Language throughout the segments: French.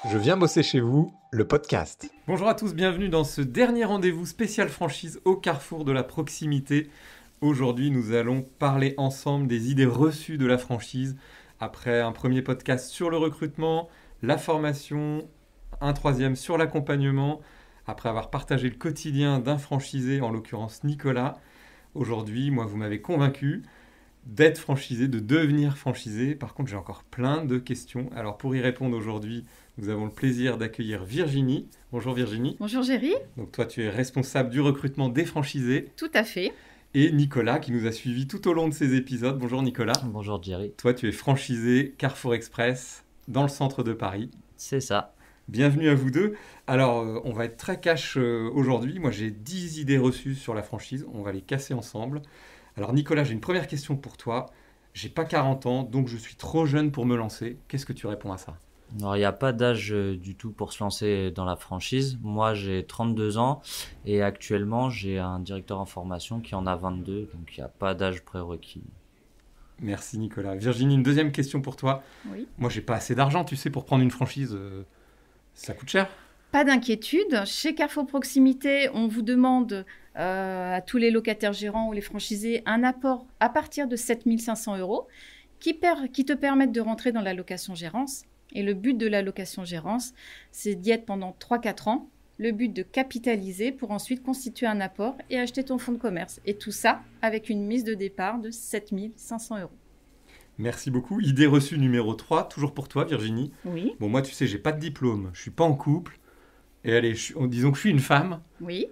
Je viens bosser chez vous, le podcast. Bonjour à tous, bienvenue dans ce dernier rendez-vous spécial franchise au carrefour de la proximité. Aujourd'hui, nous allons parler ensemble des idées reçues de la franchise. Après un premier podcast sur le recrutement, la formation, un troisième sur l'accompagnement. Après avoir partagé le quotidien d'un franchisé, en l'occurrence Nicolas. Aujourd'hui, moi, vous m'avez convaincu d'être franchisé, de devenir franchisé. Par contre, j'ai encore plein de questions. Alors, pour y répondre aujourd'hui, nous avons le plaisir d'accueillir Virginie. Bonjour Virginie. Bonjour Géry. Donc toi, tu es responsable du recrutement des franchisés. Tout à fait. Et Nicolas, qui nous a suivis tout au long de ces épisodes. Bonjour Nicolas. Bonjour Jerry. Toi, tu es franchisé Carrefour Express dans le centre de Paris. C'est ça. Bienvenue à vous deux. Alors, on va être très cash aujourd'hui. Moi, j'ai 10 idées reçues sur la franchise. On va les casser ensemble. Alors Nicolas, j'ai une première question pour toi. J'ai pas 40 ans, donc je suis trop jeune pour me lancer. Qu'est-ce que tu réponds à ça ? Alors, il n'y a pas d'âge du tout pour se lancer dans la franchise. Moi, j'ai 32 ans et actuellement, j'ai un directeur en formation qui en a 22, donc il n'y a pas d'âge prérequis. Merci Nicolas. Virginie, une deuxième question pour toi. Oui. Moi, j'ai pas assez d'argent, tu sais, pour prendre une franchise. Ça coûte cher ? Pas d'inquiétude. Chez Carrefour Proximité, on vous demande à tous les locataires gérants ou les franchisés un apport à partir de 7 500 € qui te permettent de rentrer dans la location-gérance. Et le but de la location-gérance, c'est d'y être pendant 3-4 ans. Le but de capitaliser pour ensuite constituer un apport et acheter ton fonds de commerce. Et tout ça avec une mise de départ de 7 500 €. Merci beaucoup. Idée reçue numéro 3, toujours pour toi Virginie. Oui. Bon, moi, tu sais, j'ai pas de diplôme, je suis pas en couple. Et allez, disons que je suis une femme. Oui.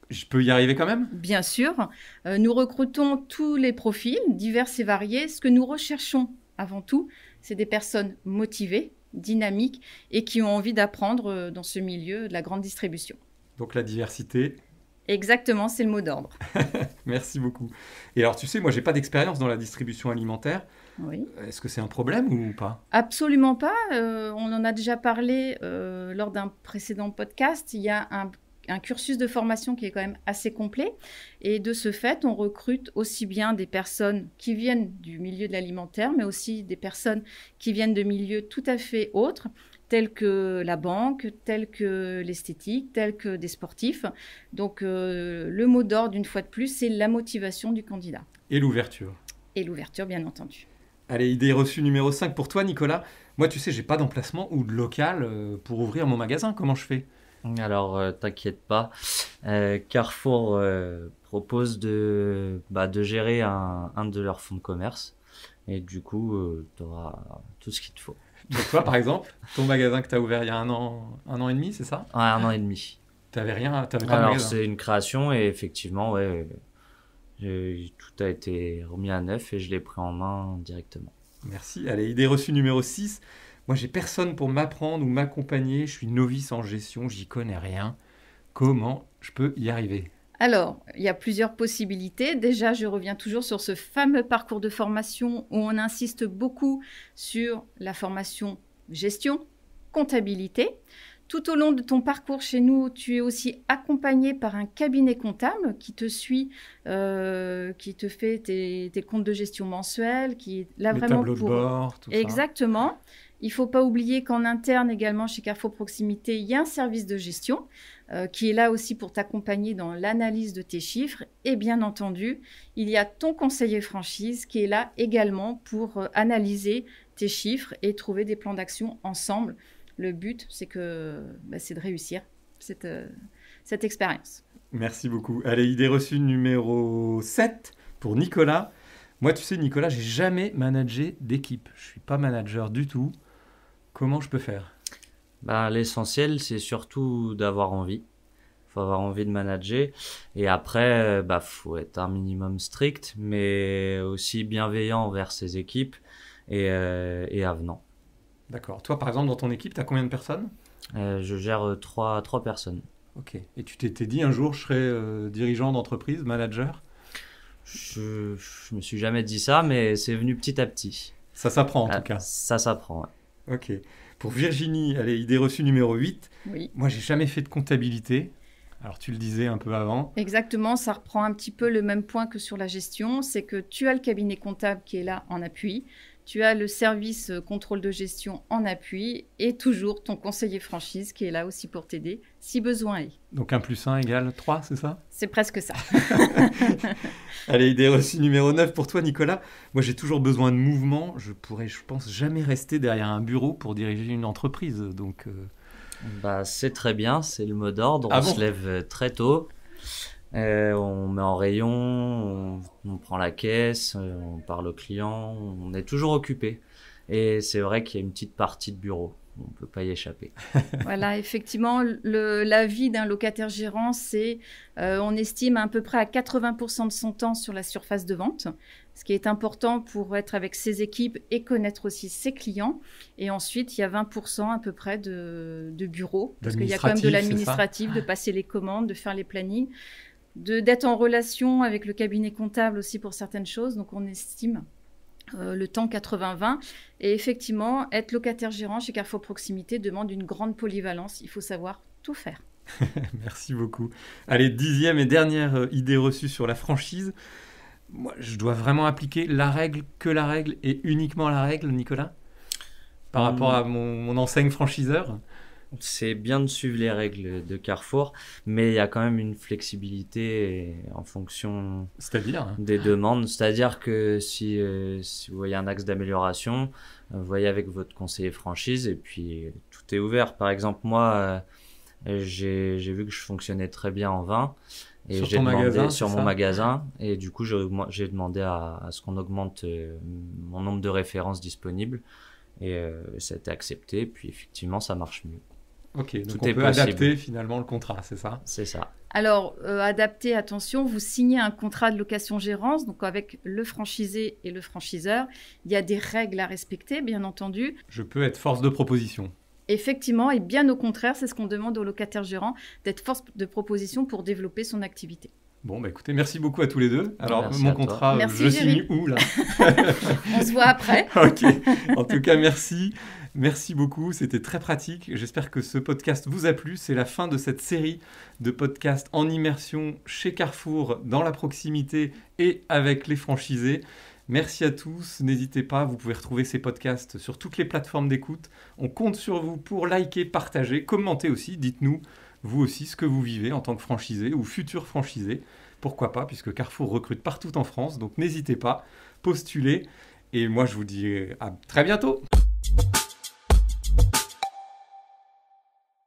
Je peux y arriver quand même ? Bien sûr, nous recrutons tous les profils, divers et variés. Ce que nous recherchons avant tout, c'est des personnes motivées, dynamiques et qui ont envie d'apprendre dans ce milieu de la grande distribution. Donc la diversité. Exactement, c'est le mot d'ordre. Merci beaucoup. Et alors, tu sais, moi, j'ai pas d'expérience dans la distribution alimentaire. Oui. Est-ce que c'est un problème ou pas ? Absolument pas. On en a déjà parlé lors d'un précédent podcast. Il y a un cursus de formation qui est quand même assez complet. Et de ce fait, on recrute aussi bien des personnes qui viennent du milieu de l'alimentaire, mais aussi des personnes qui viennent de milieux tout à fait autres, tels que la banque, tels que l'esthétique, tels que des sportifs. Donc, le mot d'ordre, une fois de plus, c'est la motivation du candidat. Et l'ouverture. Et l'ouverture, bien entendu. Allez, idée reçue numéro 5 pour toi, Nicolas. Moi, tu sais, j'ai pas d'emplacement ou de local pour ouvrir mon magasin. Comment je fais ? Alors, t'inquiète pas, Carrefour propose de gérer un de leurs fonds de commerce. Et du coup, tu auras tout ce qu'il te faut. Donc toi, par exemple, ton magasin que tu as ouvert il y a un an et demi, c'est ça ? Ouais, 1 an et demi. T'avais rien, t'avais pas de Alors, magasin. c'est une création et effectivement, ouais, tout a été remis à neuf et je l'ai pris en main directement. Merci. Allez, idée reçue numéro 6. Moi, j'ai personne pour m'apprendre ou m'accompagner. Je suis novice en gestion, j'y connais rien. Comment je peux y arriver ? Alors, il y a plusieurs possibilités. Déjà, je reviens toujours sur ce fameux parcours de formation où on insiste beaucoup sur la formation gestion, comptabilité. Tout au long de ton parcours chez nous, tu es aussi accompagné par un cabinet comptable qui te suit, qui te fait tes comptes de gestion mensuels, qui est là Les vraiment tableaux de bord, tout ça. Exactement. Il ne faut pas oublier qu'en interne également, chez Carrefour Proximité, il y a un service de gestion qui est là aussi pour t'accompagner dans l'analyse de tes chiffres. Et bien entendu, il y a ton conseiller franchise qui est là également pour analyser tes chiffres et trouver des plans d'action ensemble. Le but, c'est de réussir cette expérience. Merci beaucoup. Allez, idée reçue numéro 7 pour Nicolas. Moi, tu sais, Nicolas, j'ai jamais managé d'équipe. Je suis pas manager du tout. Comment je peux faire ? L'essentiel, c'est surtout d'avoir envie. Il faut avoir envie de manager. Et après, faut être un minimum strict, mais aussi bienveillant envers ses équipes et avenant. D'accord. Toi, par exemple, dans ton équipe, tu as combien de personnes ? Je gère trois personnes. Ok. Et tu t'étais dit un jour, je serai dirigeant d'entreprise, manager ? Je me suis jamais dit ça, mais c'est venu petit à petit. Ça s'apprend en tout cas. Ça s'apprend, ouais. Ok. Pour Virginie, allez, idée reçue numéro 8. Oui. Moi, j'ai jamais fait de comptabilité. Alors, tu le disais un peu avant. Exactement, ça reprend un petit peu le même point que sur la gestion. C'est que tu as le cabinet comptable qui est là en appui. Tu as le service contrôle de gestion en appui et toujours ton conseiller franchise qui est là aussi pour t'aider si besoin est. Donc 1 + 1 = 3, c'est ça? C'est presque ça. Allez, idée reçue numéro 9 pour toi, Nicolas. Moi, j'ai toujours besoin de mouvement. Je pourrais, je pense, jamais rester derrière un bureau pour diriger une entreprise. Donc, C'est très bien, c'est le mot d'ordre. Ah On bon se lève très tôt, on met en rayon, on prend la caisse, on parle au client, on est toujours occupé. Et c'est vrai qu'il y a une petite partie de bureau, on ne peut pas y échapper. Voilà, effectivement, la vie d'un locataire-gérant, on estime à peu près à 80% de son temps sur la surface de vente, ce qui est important pour être avec ses équipes et connaître aussi ses clients. Et ensuite, il y a 20% à peu près de bureau, parce qu'il y a quand même de l'administratif, de passer les commandes, de faire les plannings, d'être en relation avec le cabinet comptable aussi pour certaines choses. Donc, on estime le temps 80-20. Et effectivement, être locataire-gérant chez Carrefour Proximité demande une grande polyvalence. Il faut savoir tout faire. Merci beaucoup. Allez, 10e et dernière idée reçue sur la franchise. Moi, je dois vraiment appliquer la règle et uniquement la règle, Nicolas, par rapport à mon enseigne franchiseur. C'est bien de suivre les règles de Carrefour, mais il y a quand même une flexibilité en fonction des demandes. C'est-à-dire que si vous voyez un axe d'amélioration, vous voyez avec votre conseiller franchise et puis tout est ouvert. Par exemple, moi, j'ai vu que je fonctionnais très bien en vin. Et j'ai demandé sur mon magasin et du coup j'ai demandé à ce qu'on augmente mon nombre de références disponibles et ça a été accepté, puis effectivement ça marche mieux. Ok, donc on peut adapter finalement le contrat, c'est ça? C'est ça. Alors, adapter, attention, vous signez un contrat de location-gérance, donc avec le franchisé et le franchiseur. Il y a des règles à respecter, bien entendu. Je peux être force de proposition. Effectivement, et bien au contraire, c'est ce qu'on demande aux locataires-gérants, d'être force de proposition pour développer son activité. Bon, écoutez, merci beaucoup à tous les deux. Alors, merci mon contrat, merci, je Géry. signe où là? On se voit après. Ok, en tout cas, merci. Merci beaucoup, c'était très pratique. J'espère que ce podcast vous a plu. C'est la fin de cette série de podcasts en immersion chez Carrefour, dans la proximité et avec les franchisés. Merci à tous, n'hésitez pas, vous pouvez retrouver ces podcasts sur toutes les plateformes d'écoute. On compte sur vous pour liker, partager, commenter aussi. Dites-nous, vous aussi, ce que vous vivez en tant que franchisé ou futur franchisé. Pourquoi pas, puisque Carrefour recrute partout en France. Donc n'hésitez pas, postulez. Et moi, je vous dis à très bientôt.